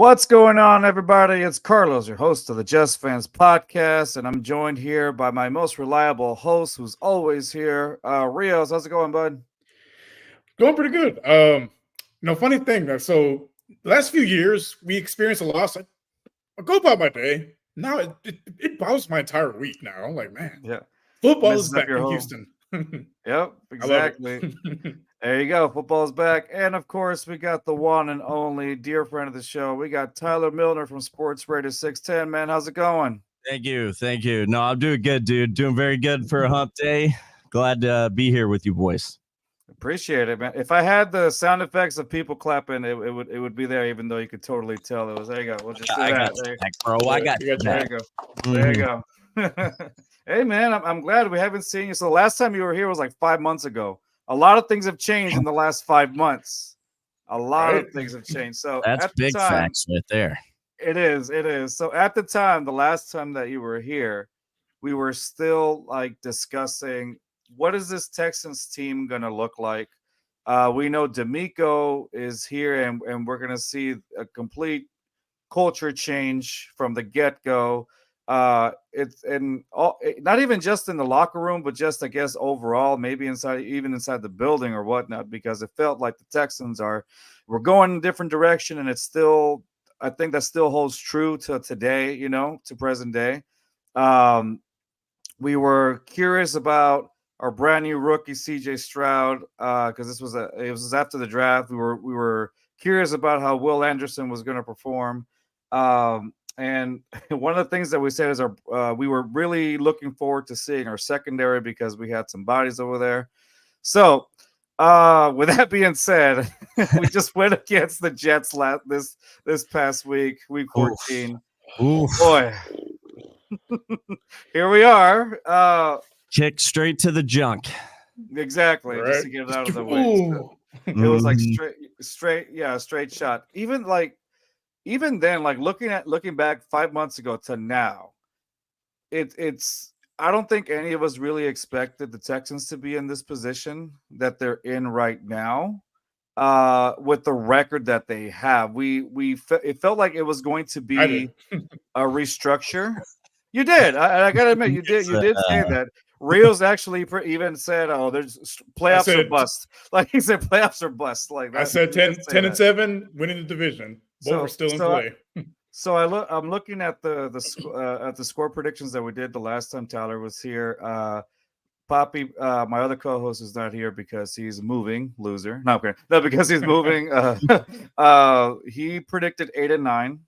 What's going on, everybody? It's Carlos, your host of the Just Fans podcast, and I'm joined here by my most reliable host, who's always here, Rios. How's it going, bud? Going pretty good. Funny thing. So the last few years, we experienced a loss. I go about my day. Now it bothers my entire week now. I'm like, man, Yeah, football is messes up back your in whole. Houston. Yep, I love exactly. it. There you go. Football's back, and of course, we got the one and only dear friend of the show. We got Tyler Milner from Sports Radio 610. Man, how's it going? Thank you. Thank you. No, I'm doing good, dude. Doing very good for a hump day. Glad to be here with you boys. Appreciate it, man. If I had the sound effects of people clapping, it would be there, even though you could totally tell it was. There you go. We'll just do I that. got you back, bro. I got you There back. you go. There you go. Hey, man, I'm glad we haven't seen you. So the last time you were here was like 5 months ago. A lot of things have changed in the last 5 months. A lot of things have changed. So That's at the big time, facts right there. It is. It is. So at the time, the last time that you were here, we were still like discussing what is this Texans team going to look like. We know D'Amico is here, and we're going to see a complete culture change from the get-go. It's and all, not even just in the locker room, but just I guess overall, maybe even inside the building or whatnot, because it felt like the Texans we're going in a different direction, and it's still, I think that still holds true to today, to present day. Um, we were curious about our brand new rookie CJ Stroud because it was after the draft. We were curious about how Will Anderson was going to perform. And one of the things that we said is we were really looking forward to seeing our secondary because we had some bodies over there. So, with that being said, we just went against the Jets this past week 14. Oof. Boy, here we are. Kick straight to the junk. Exactly, Right. just to get it out of the way. So it was like straight shot. Even then, like looking back 5 months ago to now, it's I don't think any of us really expected the Texans to be in this position that they're in right now. With the record that they have, it felt like it was going to be a restructure. You did. I gotta admit, you did. You did say that. Rios actually even said, "Oh, there's playoffs or bust." Like he said, playoffs or bust. Like that. I said 10-7, winning the division. Both are still in play. So I'm looking at the score predictions that we did the last time Tyler was here. Poppy, my other co-host, is not here because he's moving. Loser. No, okay. No, because he's moving. He predicted 8-9.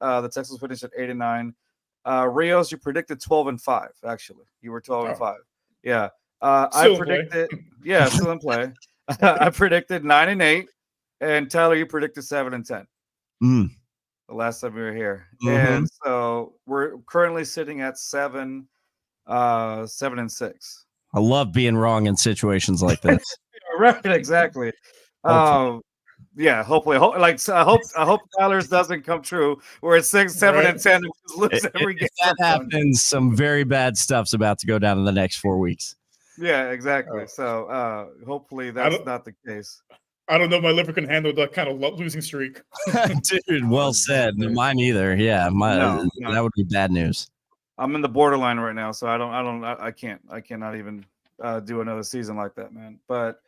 The Texans finished at 8-9. Rios, you predicted 12-5. Actually, you were 12-5. Yeah. I predicted. Yeah, still in play. I predicted 9-8, and Tyler, you predicted 7-10. Mm. The last time we were here, and so we're currently sitting at 7-6. I love being wrong in situations like this. Right, exactly. Yeah, hopefully, I hope Tyler's doesn't come true. Where it's 6, 7, and 10, and we just lose every game. If that happens, some very bad stuff's about to go down in the next 4 weeks. Yeah, exactly. So hopefully that's not the case. I don't know if my liver can handle that kind of losing streak. Dude, well said. Mine either. Yeah, No. That would be bad news. I'm in the borderline right now, so I cannot even do another season like that, man. But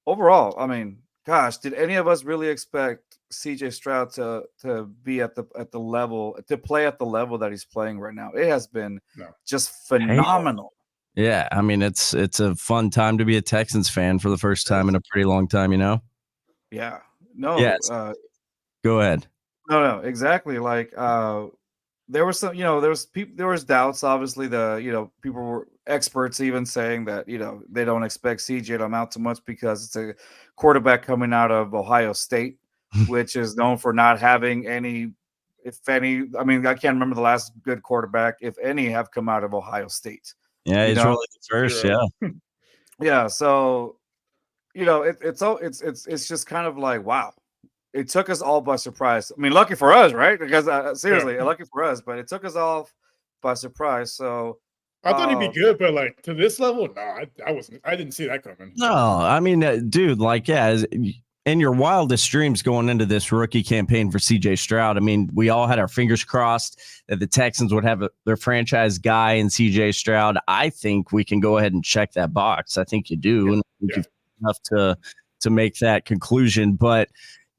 overall, I mean, gosh, did any of us really expect CJ Stroud to be at the level, to play at the level that he's playing right now? It has been just phenomenal. Yeah, I mean, it's a fun time to be a Texans fan for the first time in a pretty long time, Yeah. No. Yes. Go ahead. No, exactly. Like there was some, there was doubts. Obviously, people were experts even saying that, they don't expect CJ to amount to much because it's a quarterback coming out of Ohio State, which is known for not having any, if any. I mean, I can't remember the last good quarterback, if any, have come out of Ohio State. Yeah, he's really the first. Yeah. Yeah. So, it's just kind of like, wow. It took us all by surprise. I mean, lucky for us, right? Because seriously, lucky for us, but it took us all by surprise. So I thought he'd be good, but like to this level, no, I didn't see that coming. No, I mean, dude, like, yeah, in your wildest dreams going into this rookie campaign for CJ Stroud, I mean, we all had our fingers crossed that the Texans would have their franchise guy in CJ Stroud. I think we can go ahead and check that box. I think you do. And I think you've enough to make that conclusion. But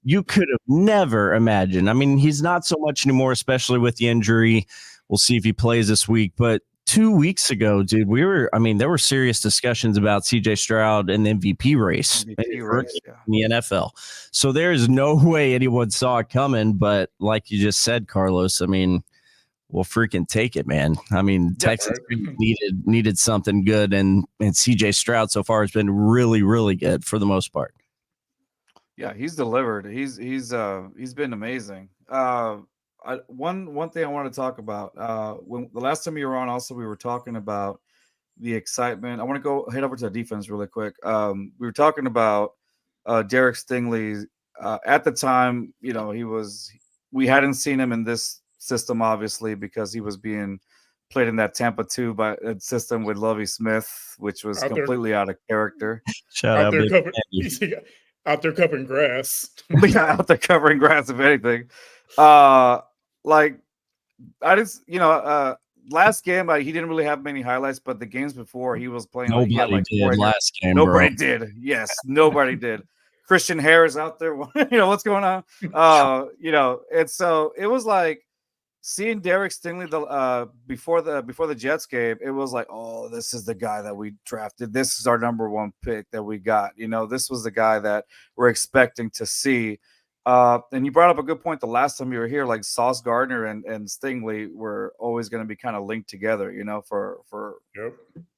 you could have never imagined. I mean, he's not so much anymore, especially with the injury. We'll see if he plays this week. But 2 weeks ago, dude, there were serious discussions about CJ Stroud and the MVP race, in the NFL. So there's no way anyone saw it coming. But like you just said, Carlos, I mean, we'll freaking take it, man. I mean, Texas needed something good, and CJ Stroud so far has been really, really good for the most part. Yeah, he's delivered. He's been amazing. One thing I want to talk about. When the last time you were on, also we were talking about the excitement. I want to go head over to the defense really quick. We were talking about Derek Stingley. At the time, we hadn't seen him in this system, obviously, because he was being played in that Tampa 2 system with Lovie Smith, which was completely out of character. Out there covering grass. Yeah, out there covering grass, if anything. Last game he didn't really have many highlights, but the games before he was playing. Nobody did last game. Nobody did. Yes, nobody did. Christian Harris out there. What's going on? And so it was like seeing Derek Stingley before the Jets game. It was like, oh, this is the guy that we drafted. This is our number one pick that we got. This was the guy that we're expecting to see. And you brought up a good point the last time you were here. Like Sauce Gardner and Stingley were always going to be kind of linked together, for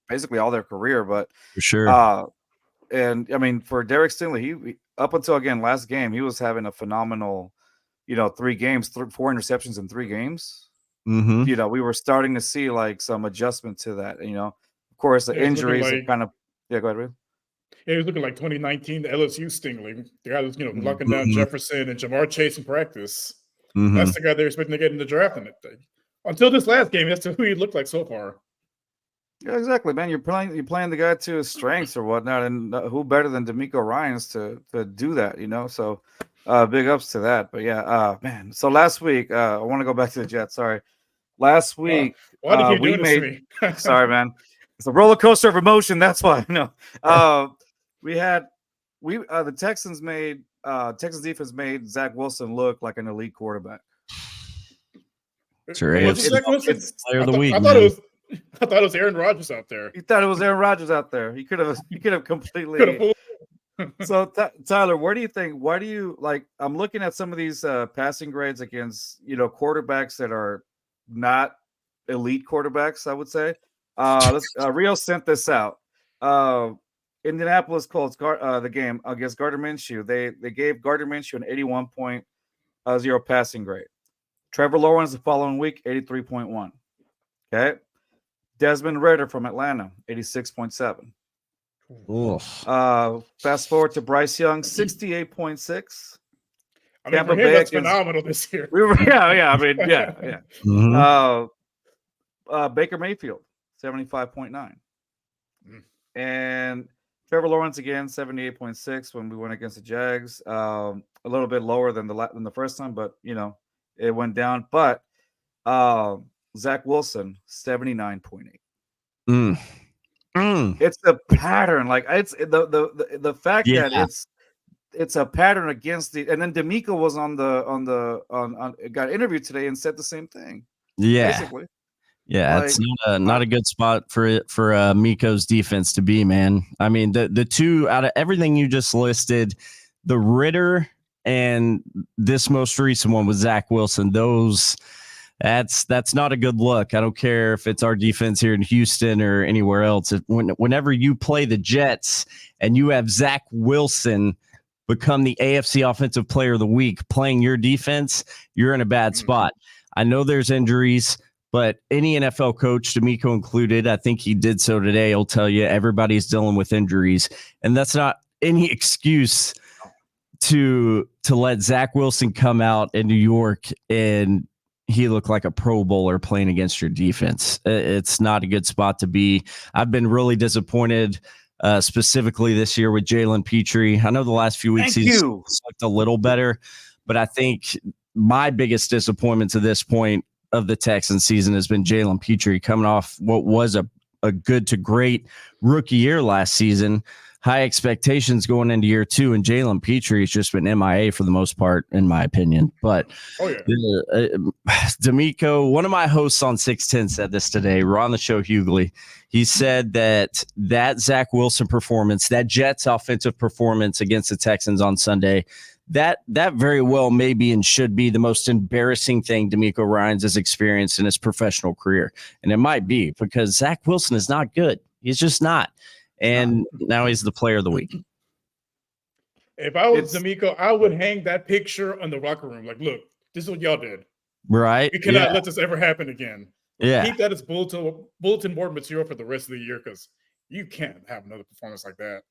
basically all their career. But for sure. And I mean, for Derek Stingley, he up until again last game, he was having a phenomenal, 3 games, 4 interceptions in 3 games. Mm-hmm. We were starting to see like some adjustment to that. Of course, the injuries are kind of. Yeah, go ahead, Ray. Yeah, he was looking like 2019, the LSU Stingley. The guy was, locking down Jefferson and Jamar Chase in practice. Mm-hmm. That's the guy they're expecting to get in the draft. Until this last game, that's who he looked like so far. Yeah, exactly, man. You're playing the guy to his strengths or whatnot, and who better than D'Amico Ryans to do that, So big ups to that. But yeah, man. So last week, I want to go back to the Jets. Sorry, last week why did you do this to me? Sorry, man. It's a roller coaster of emotion. That's why. No, the Texans Texans defense made Zach Wilson look like an elite quarterback. Sure, it's player of the week. I thought it was Aaron Rodgers out there. You thought it was Aaron Rodgers out there. He could have completely. So Tyler, where do you think? Why do you like? I'm looking at some of these passing grades against quarterbacks that are not elite quarterbacks. I would say. Rios sent this out. Indianapolis Colts the game against Gardner Minshew. They gave Gardner Minshew an 81.0 passing grade. Trevor Lawrence the following week, 83.1. Okay. Desmond Ridder from Atlanta, 86.7. Fast forward to Bryce Young, 68.6. I mean, for him, that's phenomenal this year. I mean, yeah. Mm-hmm. Baker Mayfield, 75.9. And Trevor Lawrence again, 78.6 when we went against the Jags. A little bit lower than the first time, but it went down. But Zach Wilson, 79.8. It's a pattern. Like it's the fact that it's a pattern against the. And then D'Amico was got interviewed today and said the same thing. Yeah, basically. Yeah, it's not a good spot for Miko's defense to be, man. I mean, the two out of everything you just listed, the Ridder and this most recent one with Zach Wilson, that's not a good look. I don't care if it's our defense here in Houston or anywhere else. Whenever you play the Jets and you have Zach Wilson become the AFC Offensive Player of the Week playing your defense, you're in a bad spot. I know there's injuries, but any NFL coach, D'Amico included, I think he did so today, he'll tell you everybody's dealing with injuries. And that's not any excuse to let Zach Wilson come out in New York and he looked like a Pro Bowler playing against your defense. It's not a good spot to be. I've been really disappointed specifically this year with Jalen Pitre. I know the last few weeks he's looked a little better, but I think my biggest disappointment to this point of the Texans season has been Jalen Pitre coming off what was a good to great rookie year last season. High expectations going into year 2, and Jalen Pitre has just been MIA for the most part, in my opinion. But D'Amico, one of my hosts on 610 said this today. We're on the show, Hughley. He said that Zach Wilson performance, that Jets offensive performance against the Texans on Sunday, that very well may be and should be the most embarrassing thing D'Amico Ryans has experienced in his professional career. And it might be because Zach Wilson is not good. He's just not. And now he's the player of the week. If I was D'Amico, I would hang that picture in the locker room. Like, look, this is what y'all did. Right. We cannot let this ever happen again. Yeah. Keep that as bulletin board material for the rest of the year, because you can't have another performance like that.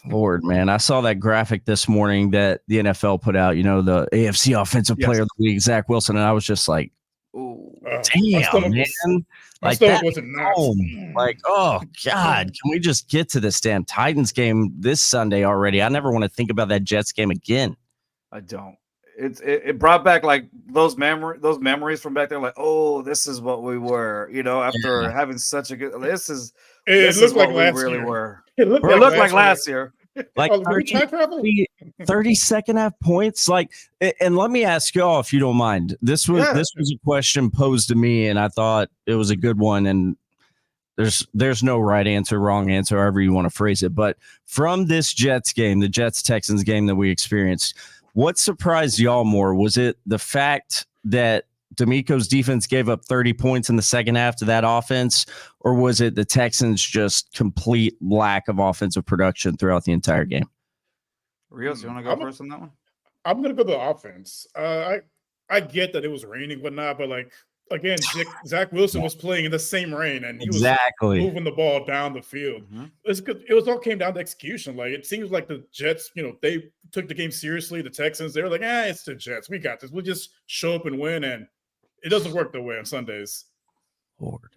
Lord, man. I saw that graphic this morning that the NFL put out, the AFC Offensive Player of the Week, Zach Wilson. And I was just like, damn, man. Like that like, oh God, can we just get to this damn Titans game this Sunday already? I never want to think about that Jets game again. I don't. It brought back like those memories from back there, like, oh, this is what we were, after having such a good this is what we really were. It looked like last year. Like 30 second half points. Like, and let me ask y'all if you don't mind. This was a question posed to me, and I thought it was a good one. And there's no right answer, wrong answer, however you want to phrase it. But from this Jets game, the Jets Texans game that we experienced, what surprised y'all more? Was it the fact that D'Amico's defense gave up 30 points in the second half to that offense, or was it the Texans' just complete lack of offensive production throughout the entire game? Rios, you want to go first on that one? I'm going to go to the offense. I get that it was raining, whatnot, but like, again, Zach Wilson was playing in the same rain, and he was moving the ball down the field. It all came down to execution. Like, it seems like the Jets, they took the game seriously. The Texans, they were like, it's the Jets. We got this. We'll just show up and win, and it doesn't work that way on Sundays.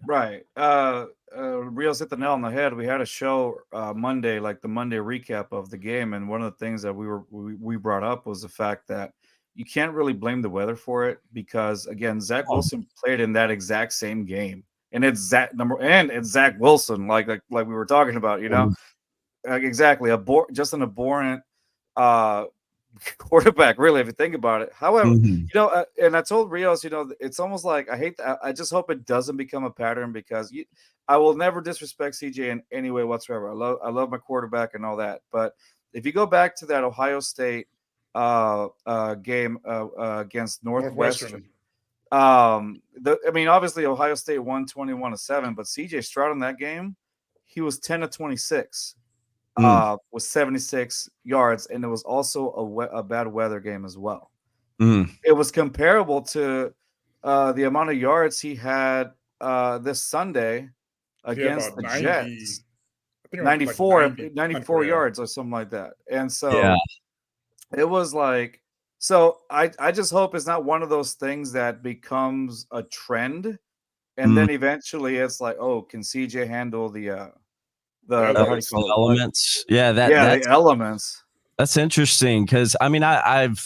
Right. Rios hit the nail on the head. We had a show Monday, like the Monday recap of the game, and one of the things that we brought up was the fact that you can't really blame the weather for it, because again, Zach Wilson played in that exact same game, and it's Zach Wilson, like we were talking about, exactly just an abhorrent quarterback, really, if you think about it. However, and I told Rios, it's almost like I just hope it doesn't become a pattern, because I will never disrespect CJ in any way whatsoever. I love my quarterback and all that, but if you go back to that Ohio State game against Northwestern. Obviously Ohio State won 21-7, but CJ Stroud in that game, he was 10 of 26 with 76 yards, and it was also a bad weather game as well. It was comparable to the amount of yards he had this Sunday against the Jets. 94 yards or something like that. And so it was like, so I just hope it's not one of those things that becomes a trend, and then eventually it's like, oh, can CJ handle the elements? The elements. That's interesting, because I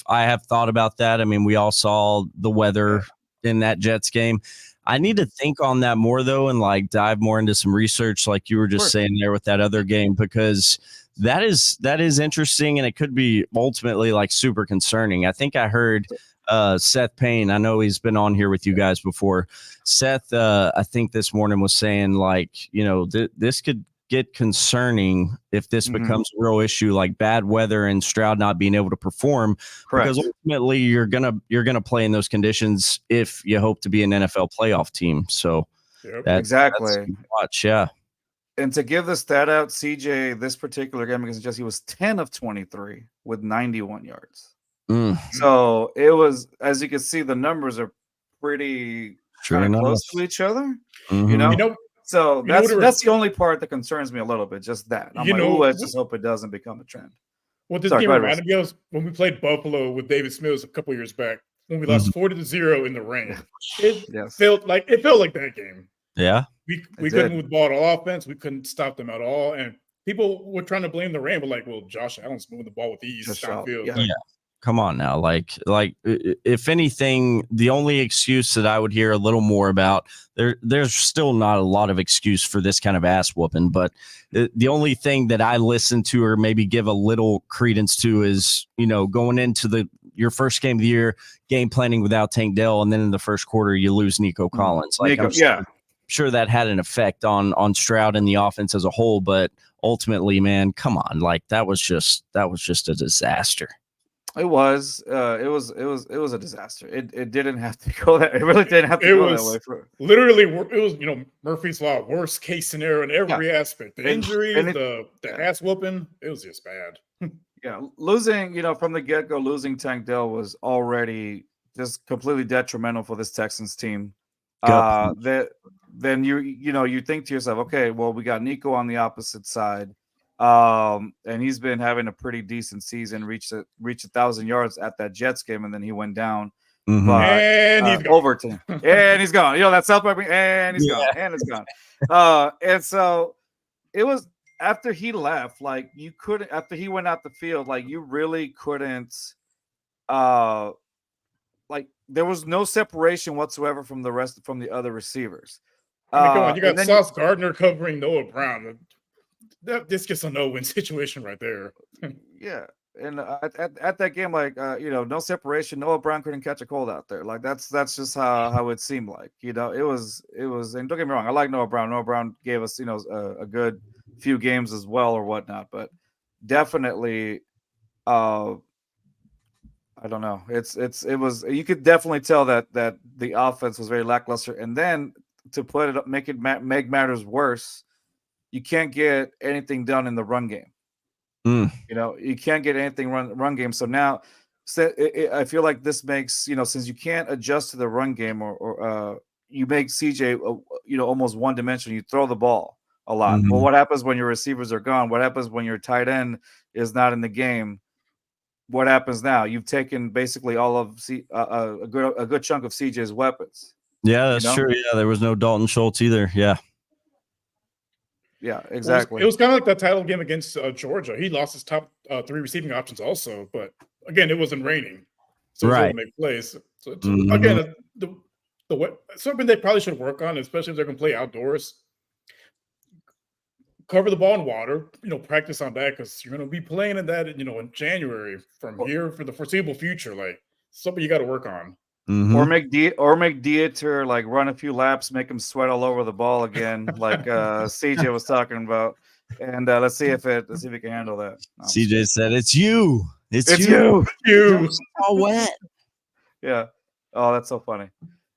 have thought about that. We all saw the weather in that Jets game. I need to think on that more though, and like dive more into some research, like you were just saying there with that other game, because that is interesting, and it could be ultimately like super concerning. I think I heard Seth Payne. I know he's been on here with you guys before. Seth, I think this morning was saying like, this could get concerning if this becomes a real issue, like bad weather and Stroud not being able to perform. Because ultimately you're gonna play in those conditions if you hope to be an NFL playoff team. So that's watch, And to give the stat out, CJ, this particular game against Jesse, was 10 of 23 with 91 yards. So it was, as you can see, the numbers are pretty close to each other. So that's the only part that concerns me a little bit, just that. I just hope it doesn't become a trend. What this game reminded me of when we played Buffalo with David Smith a couple years back, when we lost 40-0 in the rain. It felt like that game. Yeah. We couldn't move the ball to offense. We couldn't stop them at all. And people were trying to blame the rain, but like, well, Josh Allen's moving the ball with ease Just downfield. yeah. Like, Come on now. Like, if anything, the only excuse that I would hear a little more about, there's still not a lot of excuse for this kind of ass whooping, but the only thing that I listen to or maybe give a little credence to is, going into your first game of the year, game planning without Tank Dell, and then in the first quarter you lose Nico Collins. Like, Nico, I'm sure that had an effect on Stroud and the offense as a whole, but ultimately, man, come on, like that was just a disaster. It was a disaster. It didn't have to go that. It really didn't have to go that way. Literally, it was Murphy's Law, worst case scenario in every aspect. The injuries, the ass whooping, it was just bad. Yeah, losing from the get go, losing Tank Dell was already just completely detrimental for this Texans team. Then you think to yourself, okay, well, we got Nico on the opposite side. And he's been having a pretty decent season, reached 1,000 yards at that Jets game, and then he went down. Mm-hmm. But and he's gone. Overton, and he's gone. That South Park, and he's gone, and it's gone. And so it was after he left, like you couldn't. After he went out the field, like you really couldn't. Like there was no separation whatsoever from the other receivers. I mean, come on, you got Sauce Gardner covering Noah Brown. This gets a no-win situation right there. Yeah, and at that game, like no separation. Noah Brown couldn't catch a cold out there. Like that's just how it seemed like. It was. And don't get me wrong, I like Noah Brown. Noah Brown gave us a good few games as well or whatnot, but definitely, I don't know. It was. You could definitely tell that the offense was very lackluster, and then to make matters worse. You can't get anything done in the run game. You can't get anything run game. So now, I feel like this makes since you can't adjust to the run game, or you make CJ almost one dimensional. You throw the ball a lot. Mm-hmm. Well, what happens when your receivers are gone? What happens when your tight end is not in the game? What happens now? You've taken basically all of a good chunk of CJ's weapons. Yeah, that's true. Yeah, there was no Dalton Schultz either. Yeah. Yeah, exactly. It was kind of like that title game against Georgia. He lost his top 3 receiving options also, but again, it wasn't raining, so he couldn't make plays. So again, something they probably should work on, especially if they're going to play outdoors. Cover the ball in water. Practice on that because you're going to be playing in that. In January from here for the foreseeable future. Like something you got to work on. Mm-hmm. Or make Dieter like run a few laps, make him sweat all over the ball again, like CJ was talking about, and let's see if he can handle that. CJ said, "It's you, it's you, you, all wet." Yeah. Oh, that's so funny.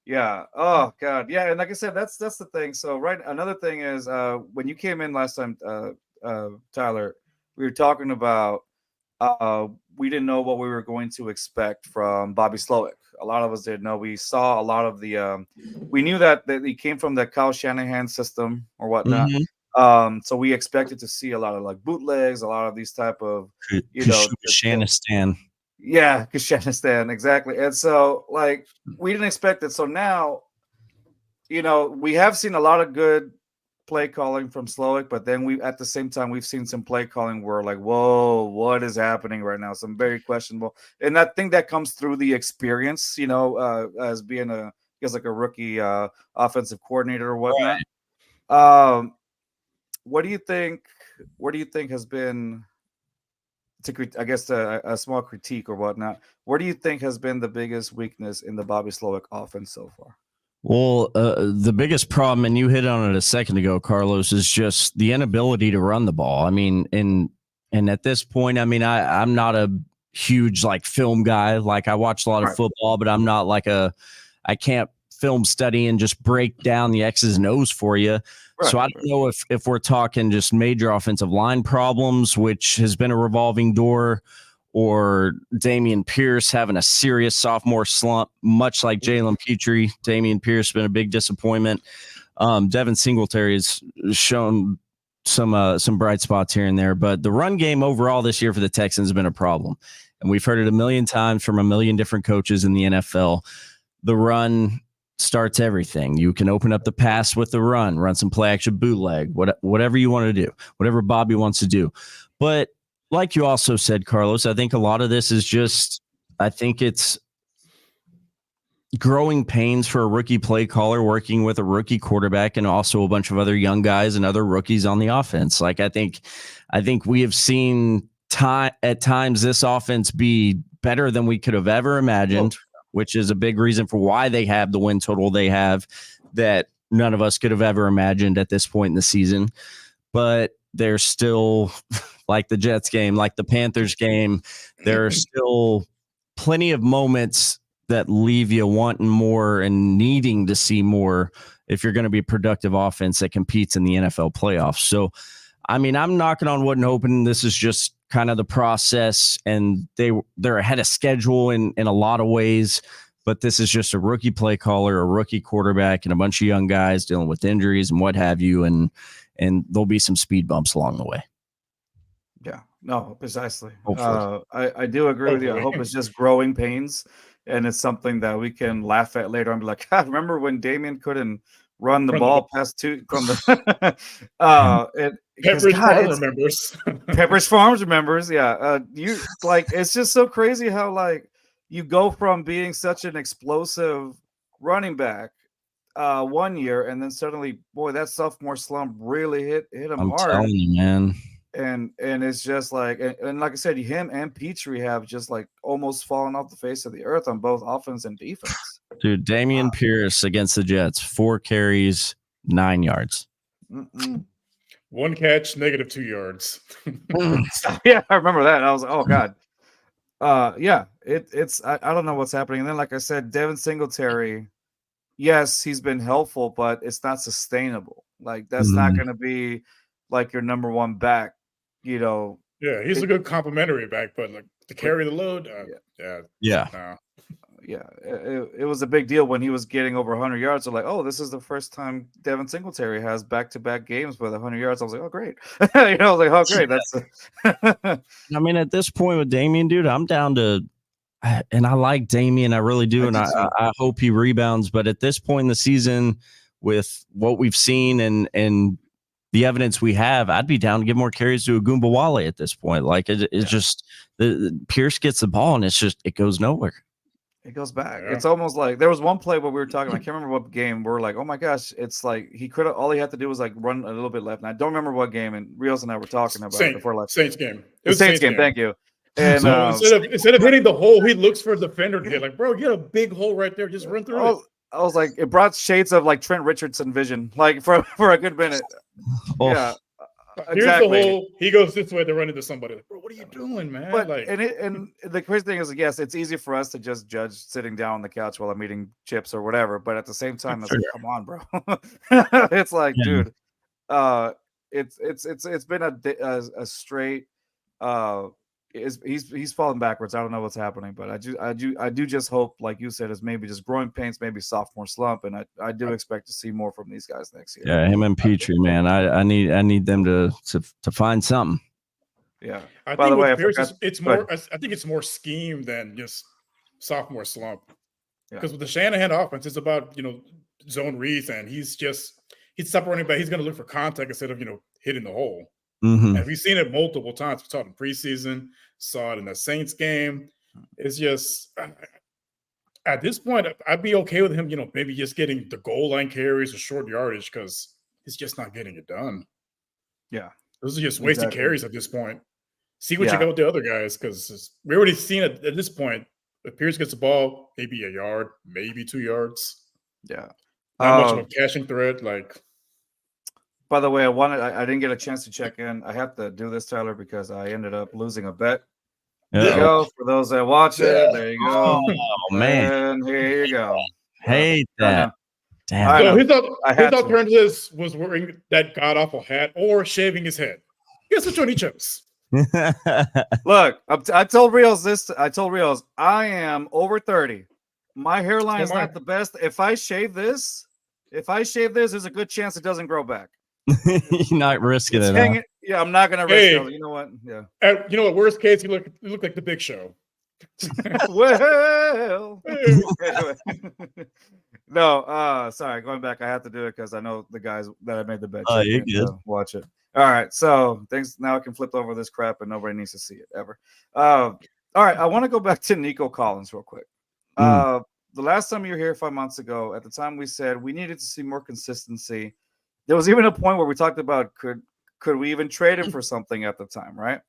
Yeah. Oh God. Yeah. And like I said, that's the thing. So another thing is when you came in last time, Tyler, we were talking about we didn't know what we were going to expect from Bobby Slowick. A lot of us didn't know. We saw a lot of the we knew that he came from the Kyle Shanahan system or whatnot. Mm-hmm. So we expected to see a lot of like bootlegs, a lot of these type of Shanistan. Yeah, Kashanistan, exactly. And so like we didn't expect it. So now, we have seen a lot of good play calling from Slowick, but then at the same time we've seen some play calling where like, whoa, what is happening right now? Some very questionable, and I think that comes through the experience, as being a rookie offensive coordinator or whatnot. Right. What do you think has been, I guess a small critique or whatnot? What do you think has been the biggest weakness in the Bobby Slowick offense so far? Well, the biggest problem, and you hit on it a second ago, Carlos, is just the inability to run the ball. I mean, and at this point, I mean, I'm not a huge like film guy. Like I watch a lot of football, but I'm not like I can't film study and just break down the X's and O's for you. Right. So I don't know if we're talking just major offensive line problems, which has been a revolving door, or Dameon Pierce having a serious sophomore slump, much like Jalen Pitre. Dameon Pierce has been a big disappointment. Devin Singletary has shown some bright spots here and there, but the run game overall this year for the Texans has been a problem. And we've heard it a million times from a million different coaches in the NFL. The run starts everything. You can open up the pass with the run some play action bootleg, whatever you want to do, whatever Bobby wants to do. But like you also said, Carlos, I think a lot of this is just, I think it's growing pains for a rookie play caller working with a rookie quarterback and also a bunch of other young guys and other rookies on the offense. Like I think we have seen at times this offense be better than we could have ever imagined, which is a big reason for why they have the win total they have that none of us could have ever imagined at this point in the season. But there's still, like the Jets game, like the Panthers game, there are still plenty of moments that leave you wanting more and needing to see more if you're going to be a productive offense that competes in the NFL playoffs. So, I mean, I'm knocking on wood and hoping this is just kind of the process, and they're ahead of schedule in a lot of ways, but this is just a rookie play caller, a rookie quarterback, and a bunch of young guys dealing with injuries and what have you, and there'll be some speed bumps along the way. Yeah, no, precisely. I do agree with you. I hope it's just growing pains, and it's something that we can laugh at later and be like, God, remember when Dameon couldn't run the ball past two from the Pepperidge Farm remembers. Pepperidge Farms remembers, yeah. You like, it's just so crazy how like you go from being such an explosive running back 1 year, and then suddenly, boy, that sophomore slump really hit him I'm hard. telling you, man. And it's just like, and like I said, him and Pitre have just like almost fallen off the face of the earth on both offense and defense. Dude, Dameon Pierce against the Jets, 4 carries, 9 yards. One catch, -2 yards. Yeah, I remember that. I was like, oh God. Yeah, it's I don't know what's happening. And then, like I said, Devin Singletary, yes, he's been helpful, but it's not sustainable. Like that's not going to be like your number one back, you know. Yeah, he's a good complimentary back, but like to carry the load, it was a big deal when he was getting over 100 yards. So like, oh, this is the first time Devin Singletary has back-to-back games with 100 yards. I was like, oh, great. You know, I was like, oh, great. That's. I mean, at this point with Dameon, dude, I'm down to, and I like Dameon, I really do, and I hope he rebounds. But at this point in the season, with what we've seen and the evidence we have, I'd be down to give more carries to Agumbawale at this point. Like it's just Pierce gets the ball and it goes nowhere. It goes back. Yeah. It's almost like there was one play where we were talking. I can't remember what game. We're like, oh my gosh, it's like all he had to do was like run a little bit left. And I don't remember what game. And Rios and I were talking about it before left. Saints game. It was Saints game. Thank you. And so instead of hitting the hole, he looks for a defender to hit. Like, bro, you got a big hole right there. Just run through it. I was like, it brought shades of like Trent Richardson vision, like for a good minute. Oh. Yeah. Here's the hole. He goes this way to run into somebody. Like, bro, what are you doing, man? But, like, and the crazy thing is, yes, it's easy for us to just judge sitting down on the couch while I'm eating chips or whatever. But at the same time, it's like, come on, bro. It's like, dude, it's been a straight. He's falling backwards. I don't know what's happening, but I do just hope, like you said, is maybe just growing pains, maybe sophomore slump, and I do expect to see more from these guys next year. Yeah, him and Pitre, man, I need them to find something. Yeah. By the way, it's more. I think it's more scheme than just sophomore slump. Because with the Shanahan offense, it's about zone reads, and he's separating back. He's going to look for contact instead of hitting the hole. Mm-hmm. And we've seen it multiple times. We saw it in preseason, saw it in the Saints game. It's just at this point, I'd be okay with him, maybe just getting the goal line carries or short yardage because he's just not getting it done. Yeah. Those are just wasted carries at this point. See what you got with the other guys, because we already seen it at this point. If Pierce gets the ball, maybe a yard, maybe 2 yards. Yeah. Not much of a cashing threat, like. By the way, I didn't get a chance to check in. I have to do this, Tyler, because I ended up losing a bet. There you go. For those that watch it, there you go. Oh, man. And here you go. Hate that. Damn. So his alternatives was wearing that god-awful hat or shaving his head. Guess which one he chose? Look, I told Rios this. I told Rios, I am over 30. My hairline is not the best. If I shave this, there's a good chance it doesn't grow back. You're not risking it. Yeah, I'm not gonna risk it. You know what? Yeah. Worst case, you look like the Big Show. Well, anyway. No, sorry, going back, I have to do it because I know the guys that I made the bet Oh, check you're in good. to watch it. All right, so thanks. Now I can flip over this crap and nobody needs to see it ever. All right, I want to go back to Nico Collins real quick. Mm. The last time you were here 5 months ago, at the time we said we needed to see more consistency. There was even a point where we talked about could we even trade him for something at the time, right?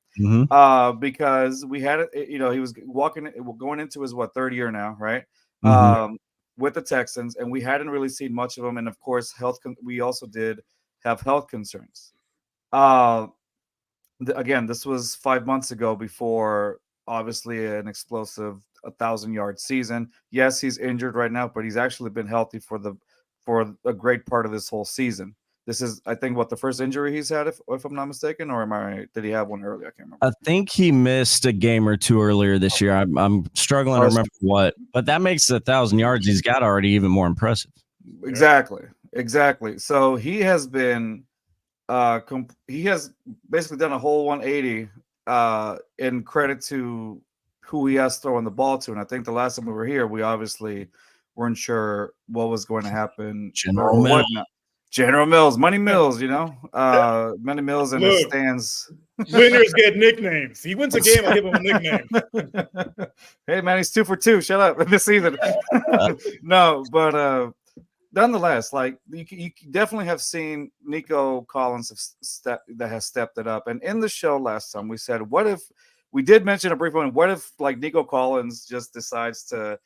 Because we had it, he was going into his third year now, right? With the Texans, and we hadn't really seen much of him, and of course, we also did have health concerns. Again, this was 5 months ago, before obviously an explosive 1,000-yard season. Yes, he's injured right now, but he's actually been healthy for a great part of this whole season. This is, I think, the first injury he's had, if I'm not mistaken, or did he have one earlier? I can't remember. I think he missed a game or two earlier this year. I'm struggling to remember what, but that makes the 1,000 yards he's got already even more impressive. Exactly. So he has been, he has basically done a whole 180 in credit to who he has throwing the ball to. And I think the last time we were here, we obviously weren't sure what was going to happen. General Mills, Money Mills, Money Mills and his stands. Winners get nicknames. He wins a game, I'll give him a nickname. Hey man, he's 2 for 2. Shut up this season. No, but nonetheless, like you definitely have seen Nico Collins that has stepped it up. And in the show last time, we said, what if we did mention a brief one? What if like Nico Collins just decides to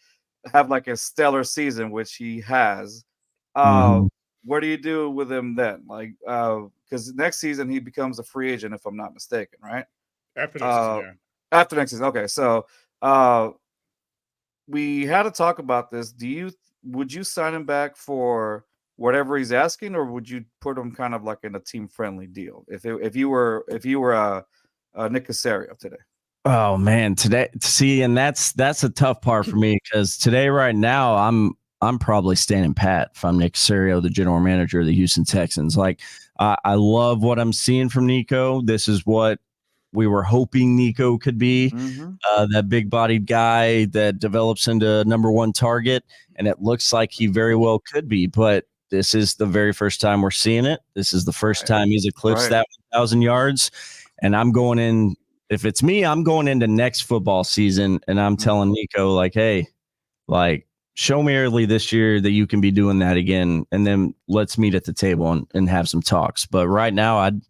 have like a stellar season, which he has? What do you do with him then? Like, because next season he becomes a free agent, if I'm not mistaken, right? After next season, yeah. After next season. Okay, so we had to talk about this. Would you sign him back for whatever he's asking, or would you put him kind of like in a team friendly deal? If you were Nick Caserio today. Oh man, today, see, and that's a tough part for me, because today, right now, I'm probably standing pat if I'm Nick Caserio, the general manager of the Houston Texans. Like, I love what I'm seeing from Nico. This is what we were hoping Nico could be, that big-bodied guy that develops into #1 target, and it looks like he very well could be. But this is the very first time we're seeing it. This is the first time he's eclipsed that 1,000 yards, and I'm going in. If it's me, I'm going into next football season, and I'm telling Nico, like, hey, like, show me early this year that you can be doing that again, and then let's meet at the table and have some talks. But right now, I'm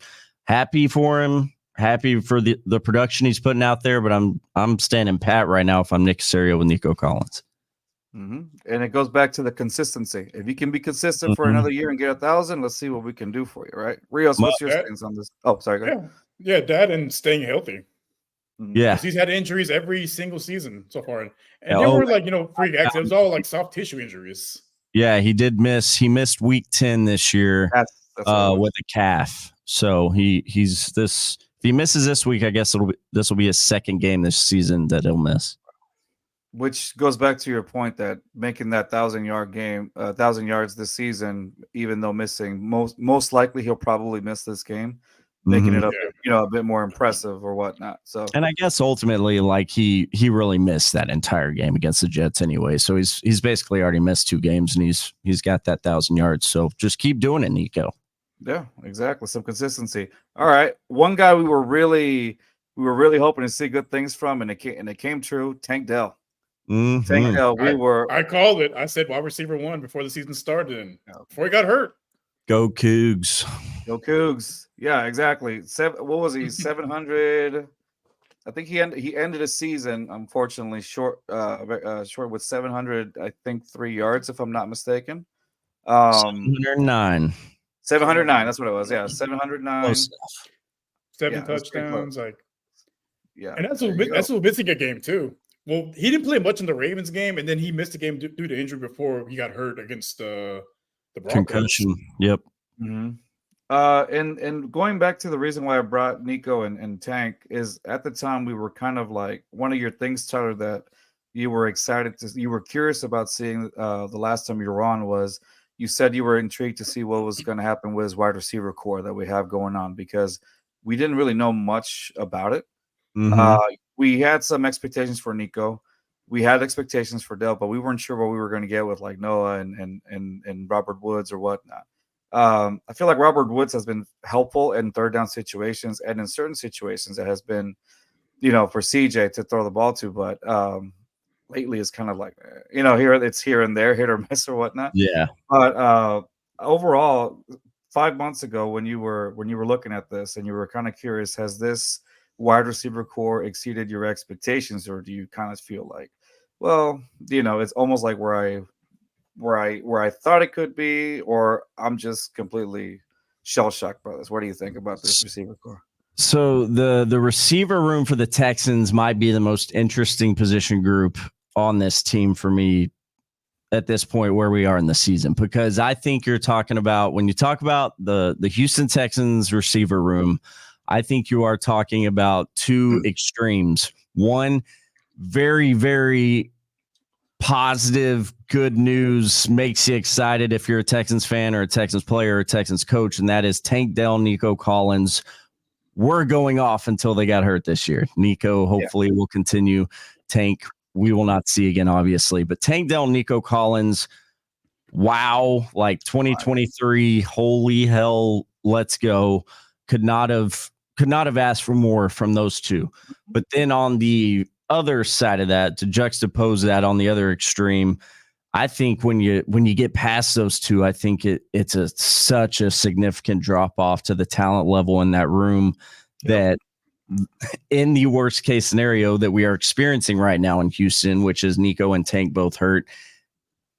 happy for him, happy for the production he's putting out there, but I'm standing pat right now if I'm Nick Caserio with Nico Collins. And it goes back to the consistency. If you can be consistent for another year and get 1,000, let's see what we can do for you, right? Rios, what's your stance on this? Oh, sorry, go ahead. Yeah, that and staying healthy. Yeah, he's had injuries every single season so far, and they were like freak accidents. It was all like soft tissue injuries. Yeah, he did miss. He missed week 10 this year with a calf. So he's this. If he misses this week, I guess this will be his second game this season that he'll miss. Which goes back to your point that making that 1,000-yard game, 1,000 yards this season, even though missing, most likely he'll probably miss this game, making it a bit more impressive or whatnot. So, and I guess ultimately, like he really missed that entire game against the Jets anyway. So he's basically already missed 2 games, and he's got that 1,000 yards. So just keep doing it, Nico. Yeah, exactly. Some consistency. All right, one guy we were really hoping to see good things from, and it came true. Tank Dell. Tank Dell. I called it. I said wide receiver 1 before the season started, and before he got hurt. Go Cougs. Go Cougs. Yeah, exactly. What was he? 700. I think he ended a season, unfortunately, short with 700, I think, 3 yards, if I'm not mistaken. 709. 709. That's what it was. Yeah, 709. 7 touchdowns. And that's a Bissinger game too. Well, he didn't play much in the Ravens game, and then he missed a game due to injury before he got hurt against the Broncos. Concussion. Yep. And going back to the reason why I brought Nico and Tank is, at the time we were kind of like, one of your things, Tyler, that you were curious about seeing the last time you were on was, you said you were intrigued to see what was going to happen with his wide receiver core that we have going on, because we didn't really know much about it. we had some expectations for Nico. We had expectations for Dell, but we weren't sure what we were going to get with like Noah and Robert Woods or whatnot. I feel like Robert Woods has been helpful in third down situations, and in certain situations it has been, for CJ to throw the ball to. But lately it's kind of like, here and there, hit or miss or whatnot. Yeah. But overall, 5 months ago when you were looking at this and you were kind of curious, has this wide receiver core exceeded your expectations, or do you kind of feel like, well, it's almost like where I thought it could be, or I'm just completely shell shocked by this? What do you think about this receiver core? So the receiver room for the Texans might be the most interesting position group on this team for me at this point where we are in the season, because I think you're talking about, when you talk about the Houston Texans receiver room, I think you are talking about two extremes. One, very, very positive, good news, makes you excited if you're a Texans fan or a Texans player or a Texans coach, and that is Tank Dell, Nico Collins. We're going off until they got hurt this year. Nico hopefully will continue. Tank, we will not see again, obviously. But Tank Dell, Nico Collins, wow, like 2023, holy hell, let's go. Could not have asked for more from those two. But then on the other side of that, to juxtapose that on the other extreme, I think when you get past those two, I think it's such a significant drop off to the talent level in that room that in the worst case scenario that we are experiencing right now in Houston, which is Nico and Tank both hurt,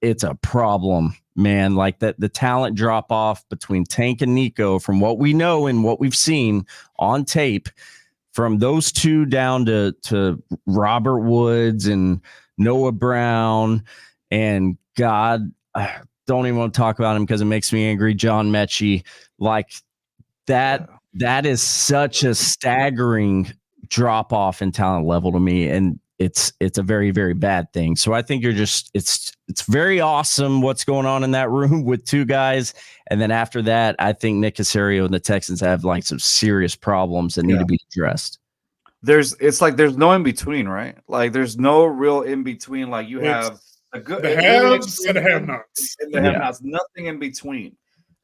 it's a problem, man. Like that, the talent drop off between Tank and Nico, from what we know and what we've seen on tape, from those two down to Robert Woods and Noah Brown, and God, I don't even want to talk about him because it makes me angry, John Mechie. Like that is such a staggering drop off in talent level to me, and it's a very, very bad thing. So I think it's very awesome what's going on in that room with two guys, and then after that, I think Nick Caserio and the Texans have like some serious problems that need to be addressed. It's like there's no in between, right? Like there's no real in between. Like you have a good the haves and the have-nots, and the have-nots, nothing in between.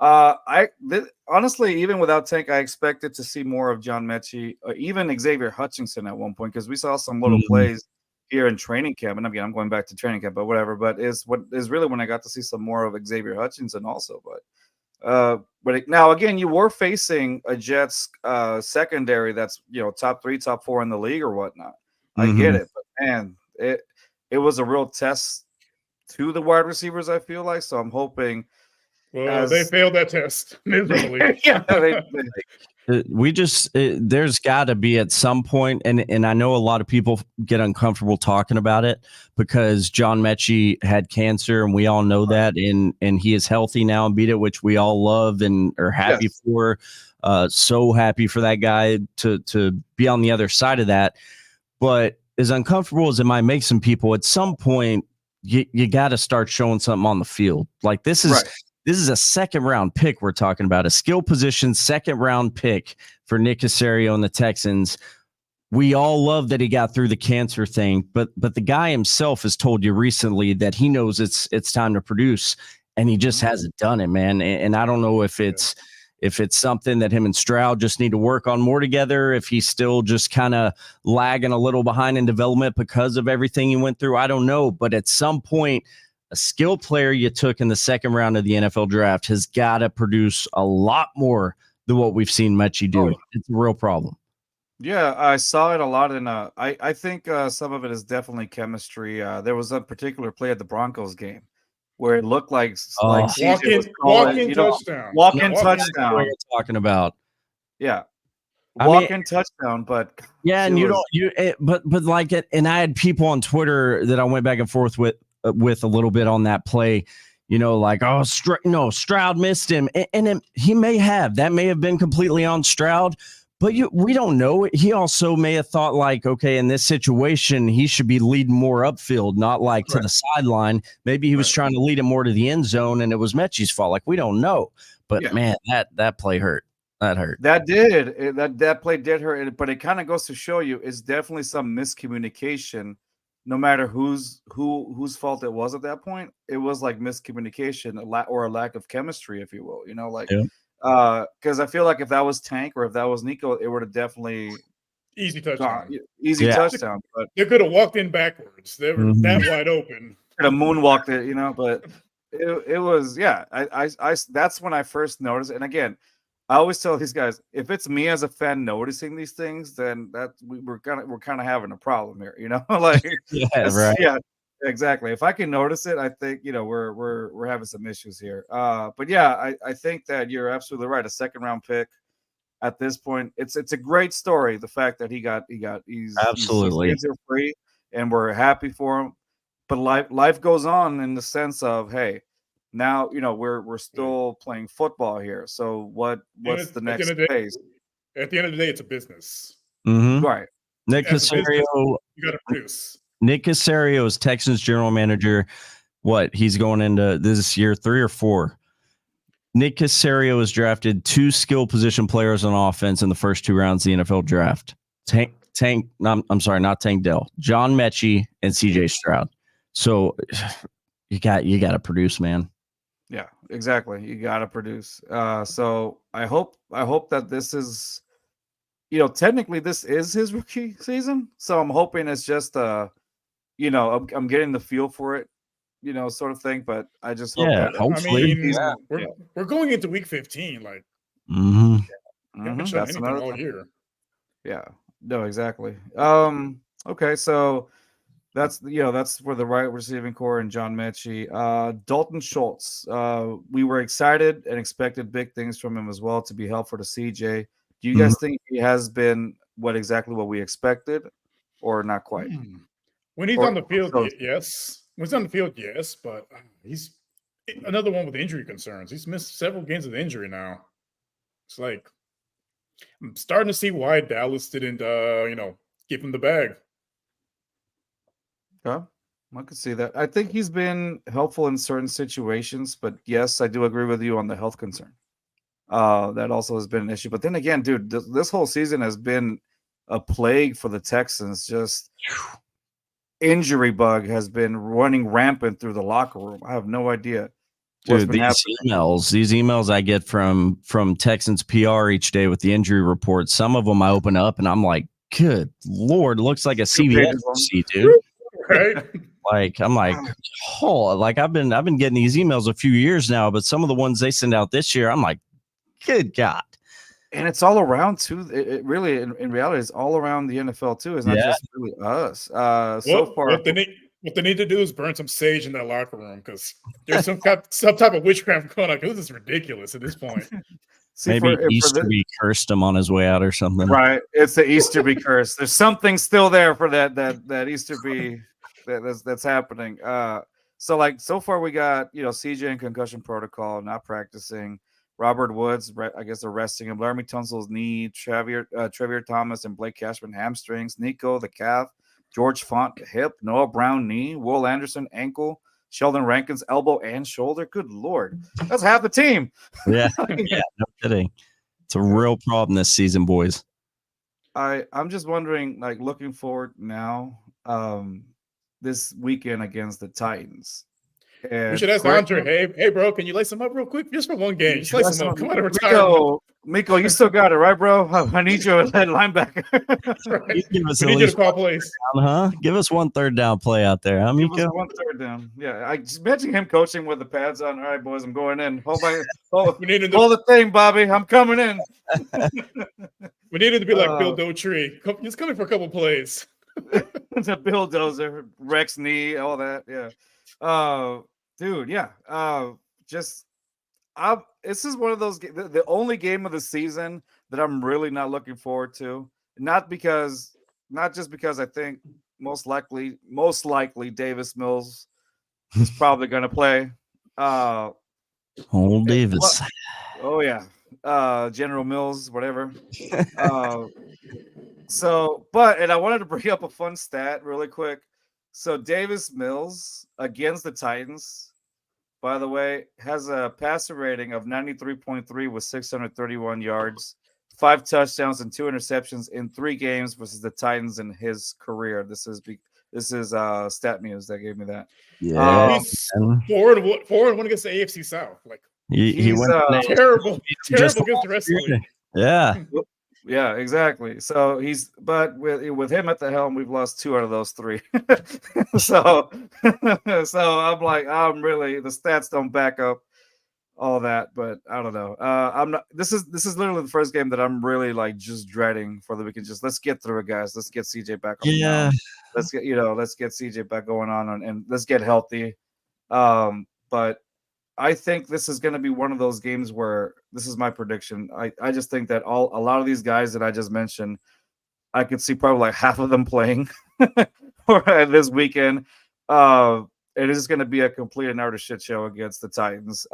Honestly, even without Tank, I expected to see more of John Mechie, or even Xavier Hutchinson at one point, because we saw some little plays here in training camp. And again, I'm going back to training camp, but whatever. But is really when I got to see some more of Xavier Hutchinson also. But now again, you were facing a Jets secondary that's top 3, top 4 in the league or whatnot. I get it, but man, it was a real test to the wide receivers, I feel like. So I'm hoping. Well, they failed that test miserably. There's got to be at some point, and I know a lot of people get uncomfortable talking about it because John Mechie had cancer, and we all know that, and he is healthy now and beat it, which we all love and are happy for. So happy for that guy to be on the other side of that. But as uncomfortable as it might make some people, at some point you got to start showing something on the field. Like this is. Right. This is a second-round pick we're talking about, a skill position second-round pick for Nick Caserio and the Texans. We all love that he got through the cancer thing, but the guy himself has told you recently that he knows it's time to produce, and he just hasn't done it, man. And I don't know if it's something that him and Stroud just need to work on more together, if he's still just kind of lagging a little behind in development because of everything he went through. I don't know, but at some point, a skill player you took in the second round of the NFL draft has got to produce a lot more than what we've seen Mechie do. It's a real problem. Yeah, I saw it a lot in I think some of it is definitely chemistry. There was a particular play at the Broncos game where it looked like CJ was calling, touchdown. Walk-in touchdown. What we're talking about. Yeah. Walk-in touchdown, but and but like it, and I had people on Twitter that I went back and forth with a little bit on that play, like, Stroud missed him. And he may have. That may have been completely on Stroud, but we don't know. He also may have thought, like, okay, in this situation, he should be leading more upfield, not like to the sideline. Maybe he was trying to lead him more to the end zone, and it was Mechie's fault. Like, we don't know. But, man, that play hurt. That hurt. That did that play did hurt, but it kind of goes to show you it's definitely some miscommunication. No matter whose fault it was at that point, it was like miscommunication, or a lack of chemistry, if you will. Like, Yeah. because I feel like if that was Tank or if that was Nico, it would have definitely Easy touchdown. easy Yeah. touchdown. But They could have walked in backwards. They were that wide open. could have moonwalked it, but it was, yeah. I that's when I first noticed it. And again, I always tell these guys, if it's me as a fan noticing these things, then we're kind of having a problem here, like Right. yeah, exactly. If I can notice it, I think we're having some issues here. But yeah, I think that you're absolutely right. A second round pick at this point, it's a great story. The fact that he's Absolutely. injury free, and we're happy for him. But life goes on in the sense of, hey, now we're still playing football here. So what's the next phase? At the end of the day, it's a business. Right. Nick Caserio, you got to produce. Nick Caserio is Texans general manager. What, he's going into this year 3 or 4. Nick Caserio has drafted 2 skill position players on offense in the first 2 rounds of the NFL draft. I'm sorry, not Tank Dell, John Mechie and CJ Stroud. So you got to produce, man. Yeah, exactly. You got to produce. So I hope that this is, technically this is his rookie season. So I'm hoping it's just I'm getting the feel for it, sort of thing. But I just hope that. Hopefully. We're going into week 15. Like, haven't shown anything all year. Yeah. No, exactly. Okay, so that's for the right receiving core and John Mechie. Dalton Schultz. We were excited and expected big things from him as well to be helpful to CJ. Do you guys think he has been what we expected, or not quite? When he's on the field, yes. When he's on the field, yes. But he's another one with injury concerns. He's missed several games with injury now. It's like I'm starting to see why Dallas didn't, give him the bag. Okay. I could see that. I think he's been helpful in certain situations, but yes, I do agree with you on the health concern. That also has been an issue. But then again, dude, this whole season has been a plague for the Texans. Just injury bug has been running rampant through the locker room. I have no idea. Dude, these emails I get from Texans PR each day with the injury reports, some of them I open up and I'm like, good Lord, it looks like a CBS sheet, dude. Right? Like, I'm like, oh, like I've been getting these emails a few years now, but some of the ones they send out this year, I'm like, good God. And it's all around too. It really, in reality, it's all around the NFL too. It's not just really us. So far, what they need to do is burn some sage in that locker room, because there's some type of witchcraft going on. This is ridiculous at this point. Maybe Easterby cursed him on his way out or something. Right, it's the Easterby curse. There's something still there for that Easterby that's happening. So far we got CJ in concussion protocol, not practicing. Robert Woods, I guess they're resting him. Laramie Tunsil's knee. Trevier Thomas and Blake Cashman hamstrings. Nico the calf. George Font hip. Noah Brown knee. Will Anderson ankle. Sheldon Rankins elbow and shoulder. Good Lord, that's half the team. Yeah, no kidding. It's a real problem this season, boys. I'm just wondering, like, looking forward now, this weekend against the Titans. And we should ask Andre, hey, bro, can you lace him up real quick? Just for one game. Just lace him up. Come out of retirement. Miko, you still got it, right, bro? I need you at linebacker. Right. We need you to call plays. Give us 1 3rd down play out there, huh, Miko? Give us 1 3rd down. Yeah, I just imagine him coaching with the pads on. All right, boys, I'm going in. Hold the thing, Bobby. I'm coming in. We needed to be like Bill Dotree. He's coming for a couple plays. The bulldozer, Rex knee, all that. Yeah. Dude, yeah. This is one of those the only game of the season that I'm really not looking forward to. Not just because I think most likely Davis Mills is probably going to play. Old Davis. Oh yeah. General Mills, whatever. And I wanted to bring up a fun stat really quick. So Davis Mills against the Titans by the way, has a passer rating of 93.3 with 631 yards, 5 touchdowns, and 2 interceptions in 3 games versus the Titans in his career. This is Stat Muse that gave me that. Yeah, He's 4-1 against the AFC South. Like he He's went to the terrible just against the rest of the year. league. Yeah. Yeah, exactly. So but with him at the helm, we've lost 2 out of those 3. so I'm like, the stats don't back up all that, but I don't know. I'm not. This is literally the first game that I'm really like just dreading for the weekend. Just let's get through it, guys. Let's get CJ back on the mound. Let's get CJ back going on and let's get healthy. But I think this is going to be one of those games where this is my prediction. I just think that a lot of these guys that I just mentioned, I could see probably like half of them playing this weekend. It is going to be a complete and utter shit show against the Titans.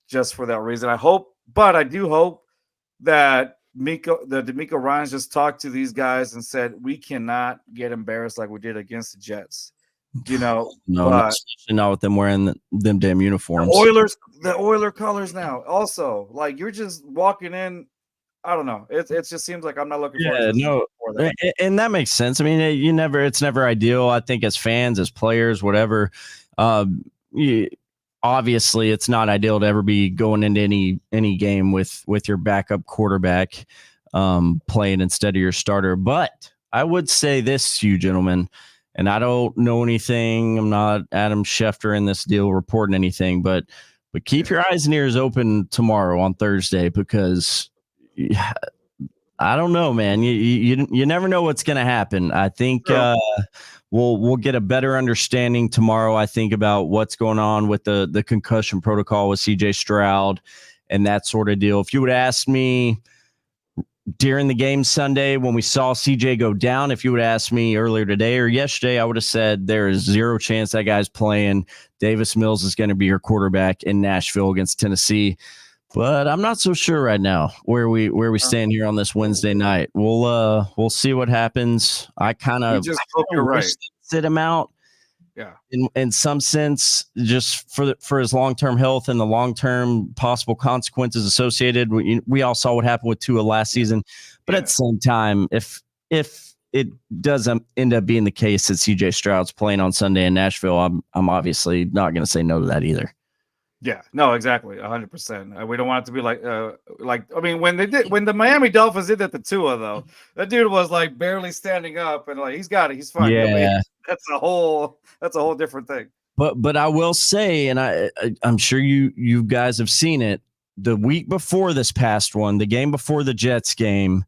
Just for that reason, I do hope that D'Amico Ryans just talked to these guys and said we cannot get embarrassed like we did against the Jets. No, especially not with them wearing them damn uniforms. The Oiler colors now. Also, like you're just walking in. I don't know. It just seems like I'm not looking forward to this. No, and that makes sense. I mean, it's never ideal. I think as fans, as players, whatever. Obviously, it's not ideal to ever be going into any game with your backup quarterback playing instead of your starter. But I would say this, you gentlemen. And I don't know anything. I'm not Adam Schefter in this deal reporting anything, but keep your eyes and ears open tomorrow on Thursday because I don't know, man. You never know what's going to happen. I think we'll get a better understanding tomorrow. I think about what's going on with the concussion protocol with CJ Stroud and that sort of deal. If you would ask me during the game Sunday when we saw CJ go down, if you would ask me earlier today or yesterday, I would have said there is zero chance that guy's playing. Davis Mills is going to be your quarterback in Nashville against Tennessee. But I'm not so sure right now where we stand here on this Wednesday night. We'll see what happens. I kind of hope you're right. Sit him out. Yeah. In some sense, just for his long-term health and the long-term possible consequences associated. We all saw what happened with Tua last season, but at the same time, if it doesn't end up being the case that CJ Stroud's playing on Sunday in Nashville, I'm obviously not going to say no to that either. Yeah, no, exactly, 100%. We don't want it to be like I mean, when the Miami Dolphins did that to Tua, though, that dude was like barely standing up, and like he's got it, he's fine. Yeah, that's a whole different thing. But I will say, and I'm sure you guys have seen it. The week before this past one, the game before the Jets game,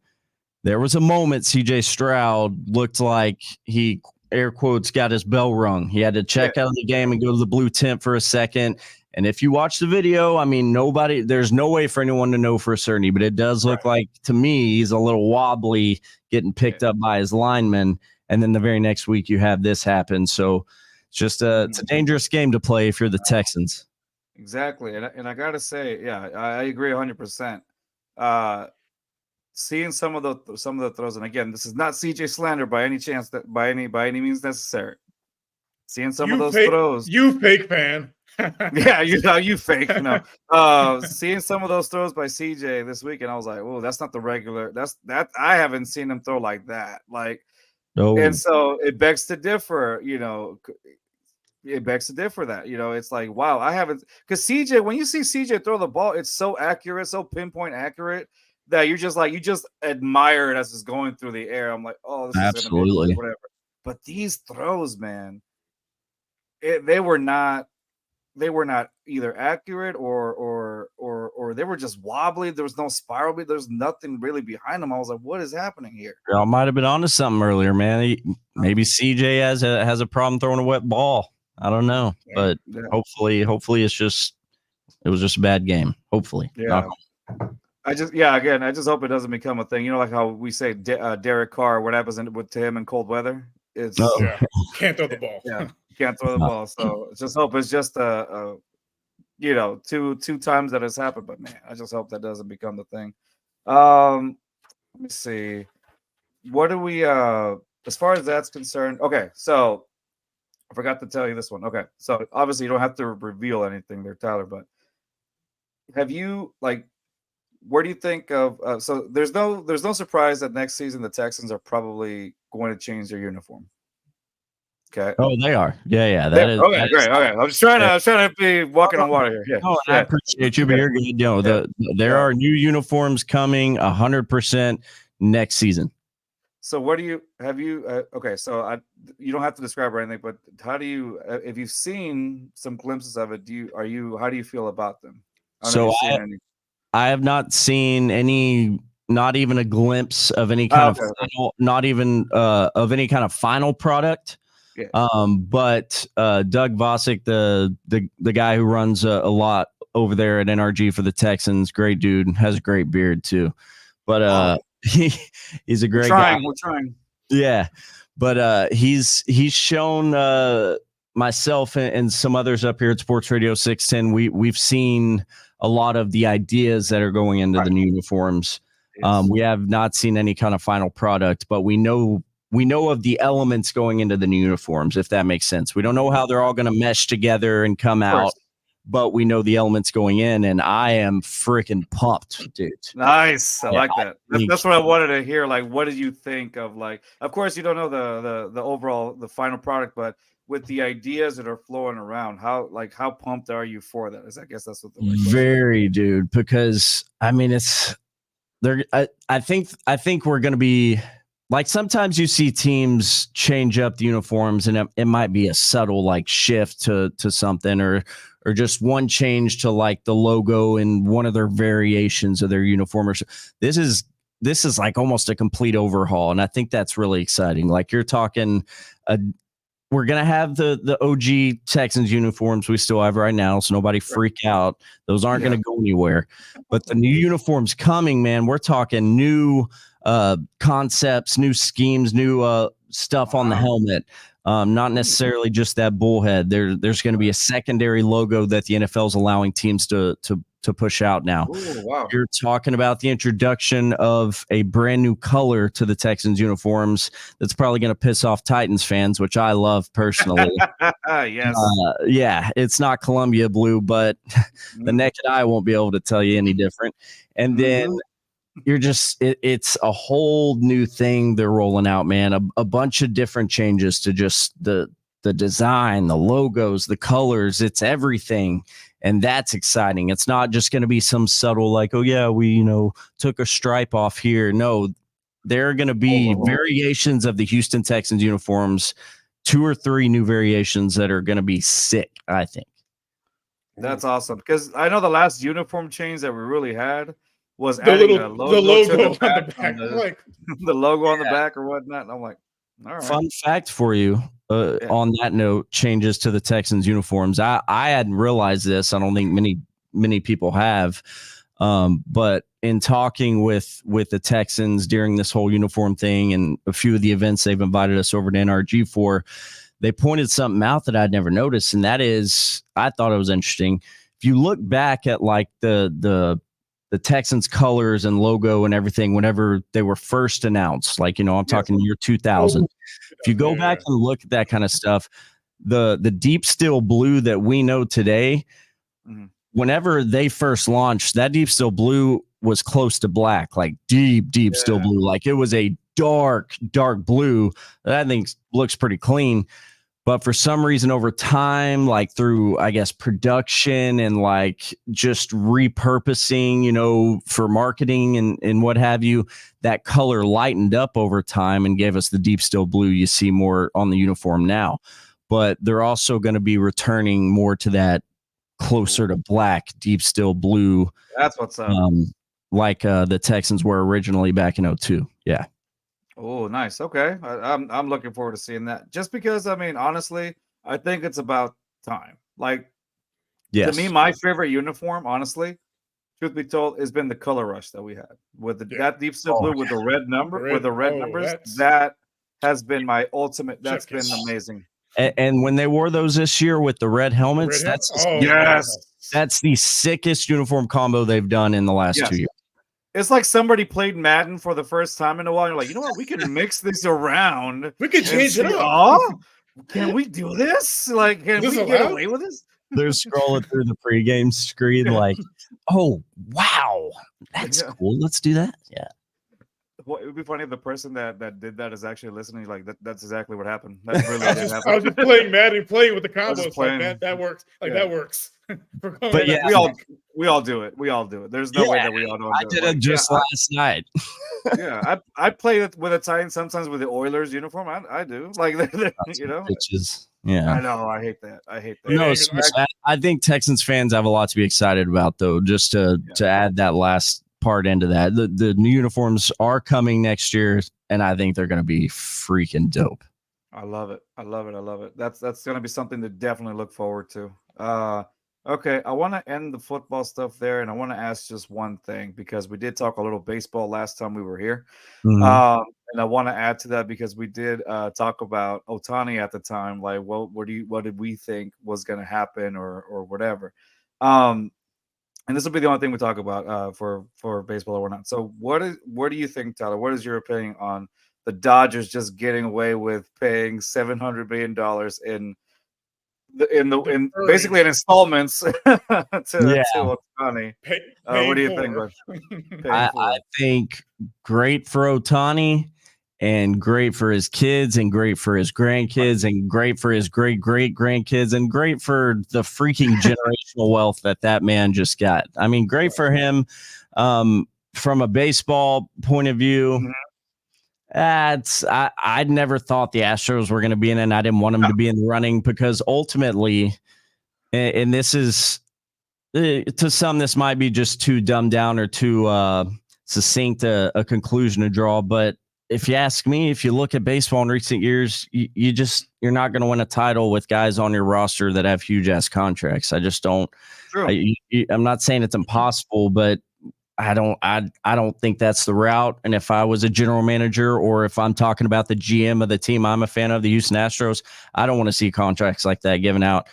there was a moment CJ Stroud looked like he air quotes got his bell rung. He had to check out of the game and go to the blue tent for a second. And if you watch the video, I mean, there's no way for anyone to know for certainty, but it does look like, to me, he's a little wobbly getting picked up by his lineman. And then the very next week you have this happen. So it's a dangerous game to play if you're the Texans. Exactly. And I got to say, I agree 100%. Seeing some of the throws, and again, this is not CJ slander by any chance, that by any means necessary. Seeing some of those throws. You fake fan. Yeah, you fake. Seeing some of those throws by CJ this week, and I was like, "Oh, that's not the regular. That I haven't seen him throw like that." Like, and so it begs to differ. It begs to differ that it's like, wow, I haven't, because CJ, when you see CJ throw the ball, it's so accurate, so pinpoint accurate that you just admire it as it's going through the air. I'm like, oh, this absolutely is gonna be whatever. But these throws, man, they were not either accurate or they were just wobbly. There was no spiral. There's nothing really behind them. I was like, what is happening here? Y'all might have been onto something earlier, man. Maybe CJ has a problem throwing a wet ball. I don't know, but hopefully it was just a bad game. Hopefully. Yeah. I just hope it doesn't become a thing. Like how we say Derek Carr, what happens to him in cold weather? It's can't throw the ball. Yeah. Can't throw the ball. So just hope it's just two times that has happened. But man, I just hope that doesn't become the thing. Let me see. What do we as far as that's concerned? Okay, so I forgot to tell you this one. Okay, so obviously you don't have to reveal anything there, Tyler. But have you like? Where do you think of? So there's no surprise that next season the Texans are probably going to change their uniform. Okay. Oh, they are. Yeah. Okay, That great. is, Okay, I was trying to be walking on water here. Yeah. no, and I appreciate you, but you're good. You know, there are new uniforms coming 100% next season. So what do you have you? Okay, so you don't have to describe or anything, but how do you? If you've seen some glimpses of it, how do you feel about them? So I have not seen any, not even a glimpse of any kind of final, not even of any kind of final product. Yeah. But Doug Vosick, the guy who runs a lot over there at NRG for the Texans, great dude, has a great beard too. But he's a great guy. We're trying. Yeah, but he's shown myself and some others up here at Sports Radio 610. We've seen a lot of the ideas that are going into the new uniforms. Yes. We have not seen any kind of final product, but we know of the elements going into the new uniforms, if that makes sense. We don't know how they're all going to mesh together and come out, but we know the elements going in, and I am freaking pumped, dude. Nice. I like that. That's what I wanted to hear. Like, what did you think of, like, of course you don't know the overall, the final product, but with the ideas that are flowing around, how pumped are you for that? I guess that's what the very, dude, because I mean, it's there. I think we're going to be like, sometimes you see teams change up the uniforms and it might be a subtle like shift to something or just one change to like the logo in one of their variations of their uniform. This is like almost a complete overhaul. And I think that's really exciting. Like, you're talking we're going to have the OG Texans uniforms we still have right now, so nobody freak out. Those aren't going to go anywhere. But the new uniforms coming, man, we're talking new concepts, new schemes, new stuff on the helmet. Not necessarily just that bullhead. There's going to be a secondary logo that the NFL is allowing teams to push out now. Ooh, wow. You're talking about the introduction of a brand new color to the Texans uniforms that's probably going to piss off Titans fans, which I love personally. Yes. Yeah, it's not Columbia blue, but the naked eye won't be able to tell you any different. And then you're just it's a whole new thing they're rolling out, man. A bunch of different changes to just the design, the logos, the colors, it's everything. And that's exciting. It's not just going to be some subtle like, oh yeah, we took a stripe off here. No, there are going to be variations of the Houston Texans uniforms, 2 or 3 new variations that are going to be sick, I think. That's awesome, because I know the last uniform change that we really had was the adding logo on the back. Like the logo on the back or whatnot. And I'm like, all right. Fun fact for you, on that note, changes to the Texans uniforms. I hadn't realized this. I don't think many people have. But in talking with the Texans during this whole uniform thing and a few of the events they've invited us over to NRG for, they pointed something out that I'd never noticed, and that is, I thought it was interesting. If you look back at like the Texans colors and logo and everything whenever they were first announced, like, I'm talking year 2000. If you go back and look at that kind of stuff, the deep steel blue that we know today, whenever they first launched, that deep steel blue was close to black, like deep steel blue. Like, it was a dark blue that I think looks pretty clean. But for some reason over time, like through, I guess, production and like just repurposing, for marketing and what have you, that color lightened up over time and gave us the deep steel blue you see more on the uniform now. But they're also going to be returning more to that closer to black, deep steel blue. That's what's up. Like the Texans were originally back in 2002. Yeah. Oh, nice. Okay. I'm looking forward to seeing that. Just because, I mean, honestly, I think it's about time. Like, to me, my favorite uniform, honestly, truth be told, has been the color rush that we had with that deep steel blue with the red numbers. That has been my ultimate. That's been amazing. And when they wore those this year with the red helmets, that's the sickest uniform combo they've done in the last 2 years. It's like somebody played Madden for the first time in a while. You're like, you know what? We can mix this around. We can change it up. Oh, can we do this? Like, can Is we this get allowed? away with this? They're scrolling through the pregame screen like, oh, wow, that's Yeah. cool. Let's do that. Yeah. Well, it would be funny if the person that did that is actually listening. Like that's exactly what happened. That really did happen. I was just playing Madden, playing with the was combos. just Like playing. that works. Like Yeah. that works. But yeah, we all do it. We all do it. There's no way that we all don't I do did it. it just last night. I play it with a Titans sometimes with the Oilers uniform. I do. Like you know. Bitches. Yeah. I know. I hate that. No, It so ain't gonna- I think Texans fans have a lot to be excited about, though. Just to add that last part into that, the new uniforms are coming next year, and I think they're going to be freaking dope. I love it. I love it. I love it. That's going to be something to definitely look forward to. Okay, I want to end the football stuff there, and I want to ask just one thing because we did talk a little baseball last time we were here. Mhm. And I want to add to that because we did talk about Otani at the time, like, well, what did we think was going to happen or whatever. And this will be the only thing we talk about for baseball or whatnot. So, what do you think, Tyler? What is your opinion on the Dodgers just getting away with paying $700 million in basically in installments to Otani? What do you think? I think great for Otani, and great for his kids, and great for his grandkids, and great for his great grandkids, and great for the freaking generational wealth that man just got. I mean, great for him. From a baseball point of view, I'd never thought the Astros were going to be in it, and I didn't want them to be in the running because ultimately, and this is to some, this might be just too dumbed down or too succinct a conclusion to draw, but if you ask me, if you look at baseball in recent years, you're not going to win a title with guys on your roster that have huge ass contracts. I just don't. I'm not saying it's impossible, but I don't think that's the route. And if I was a general manager, or if I'm talking about the GM of the team I'm a fan of, the Houston Astros, I don't want to see contracts like that given out.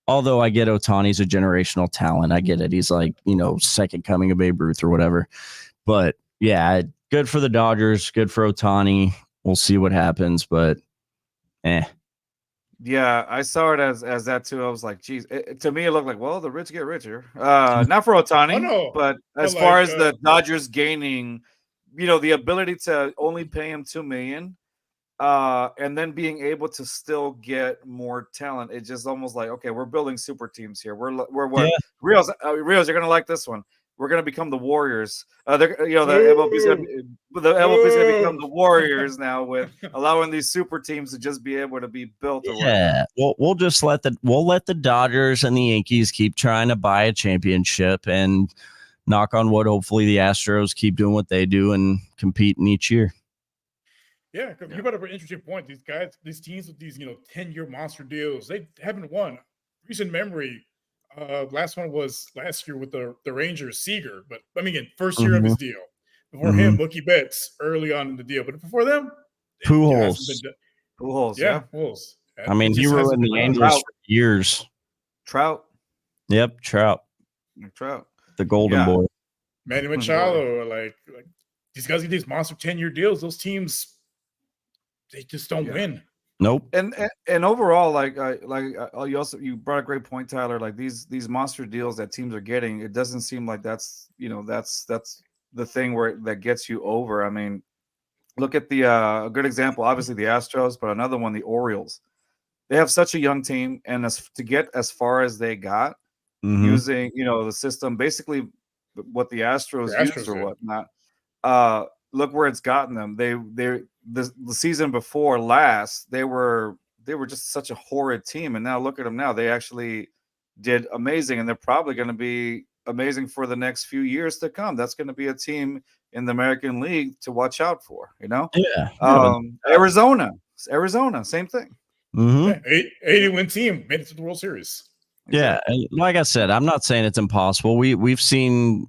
Although I get Otani's a generational talent. I get it. He's like, second coming of Babe Ruth or whatever. But yeah, good for the Dodgers. Good for Otani. We'll see what happens, but Yeah, I saw it as that too. I was like, geez, to me, it looked like, well, the rich get richer. Not for Otani, but as far as the Dodgers gaining, the ability to only pay him $2 million, and then being able to still get more talent. It's just almost like, okay, we're building super teams here. We're what? Yeah. Rios, you're gonna like this one. We're gonna become the Warriors. The MLB's gonna become the Warriors now, with allowing these super teams to just be able to be built. Yeah, we'll just let the Dodgers and the Yankees keep trying to buy a championship, and knock on wood, hopefully the Astros keep doing what they do and competing each year. Yeah, you brought up an interesting point. These teams with these 10-year monster deals, they haven't won. Recent memory. Last one was last year with the Rangers, Seager. But I mean, again, first year of his deal. Before him, Mookie Betts early on in the deal. But before them, Pujols. Yeah, Pujols. I mean, he ruined the Angels for years. Trout. Yep, Trout. The golden boy. Manny Machado. Like these guys get these monster 10-year deals. Those teams, they just don't win. Nope. And overall, you brought a great point, Tyler. Like these monster deals that teams are getting, it doesn't seem like that's the thing that gets you over. I mean, look at a good example, obviously the Astros, but another one, the Orioles. They have such a young team, and to get as far as they got using the system, basically what the Astros used or whatnot. Look where it's gotten them. The season before last, they were just such a horrid team, and now look at them now. They actually did amazing, and they're probably going to be amazing for the next few years to come. That's going to be a team in the American League to watch out for. Yeah. Arizona, same thing. 80-win team made it to the World Series. Yeah, and like I said, I'm not saying it's impossible. We've seen.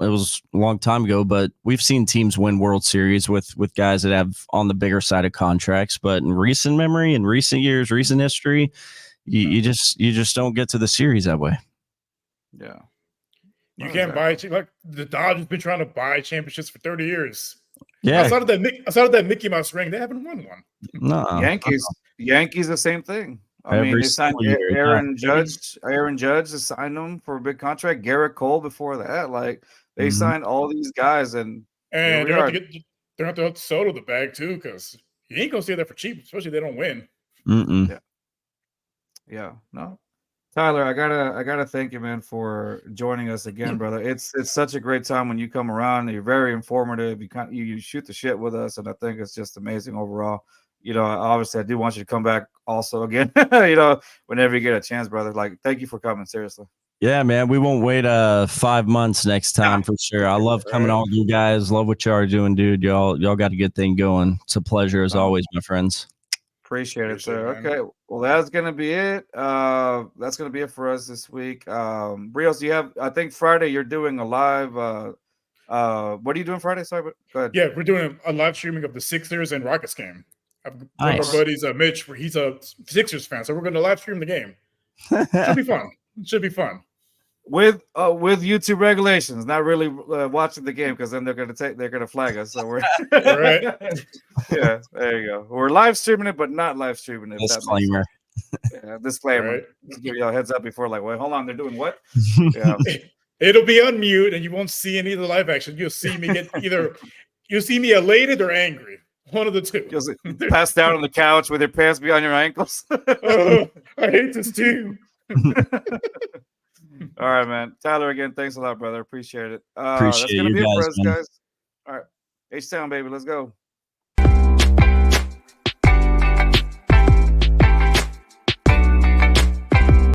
It was a long time ago, but we've seen teams win World Series with guys that have on the bigger side of contracts. But in recent memory, in recent years, recent history, you just don't get to the series that way. Yeah, you can't buy like the Dodgers been trying to buy championships for 30 years. Yeah, outside of that Mickey Mouse ring, they haven't won one. No, Yankees. Yankees, the same thing. I mean, Every they signed single year, yeah. Aaron Judge. Aaron Judge to sign them for a big contract. Garrett Cole before that. Like they Mhm. signed all these guys, and here And we are. they're going to have to Soto the bag too, because you ain't gonna stay there for cheap, especially if they don't win. Mm-mm. Yeah, no. Tyler, I gotta thank you, man, for joining us again, brother. It's such a great time when you come around. You're very informative. You shoot the shit with us, and I think it's just amazing overall. Obviously, I do want you to come back also again. Whenever you get a chance, brother. Like, thank you for coming. Seriously. Yeah, man, we won't wait 5 months next time for sure. I love coming on with you guys. Love what you are doing, dude. Y'all got a good thing going. It's a pleasure as always, my friends. Appreciate it, sir. man. Okay, well, that's gonna be it. That's gonna be it for us this week. Rios, I think Friday you're doing a live. What are you doing Friday? Sorry, but go ahead. Yeah, we're doing a live streaming of the Sixers and Rockets game. One of our buddies, Mitch, he's a Sixers fan, so we're going to live stream the game. Should be fun. Should be fun. With YouTube regulations, not really watching the game, because then they're gonna flag us. So we're right. Yeah, there you go. We're live streaming it, but not live streaming it. Disclaimer. Disclaimer. Right. Just give y'all a heads up before, like, wait, hold on, they're doing what? Yeah. It'll be on mute, and you won't see any of the live action. You'll see me you'll see me elated or angry. One of the two. You'll pass down on the couch with your pants beyond your ankles. Oh, I hate this team. All right, man. Tyler, again, thanks a lot, brother. Appreciate it. Appreciate that's gonna you be it for guys, us, man. guys. All right. H-Town, baby. Let's go.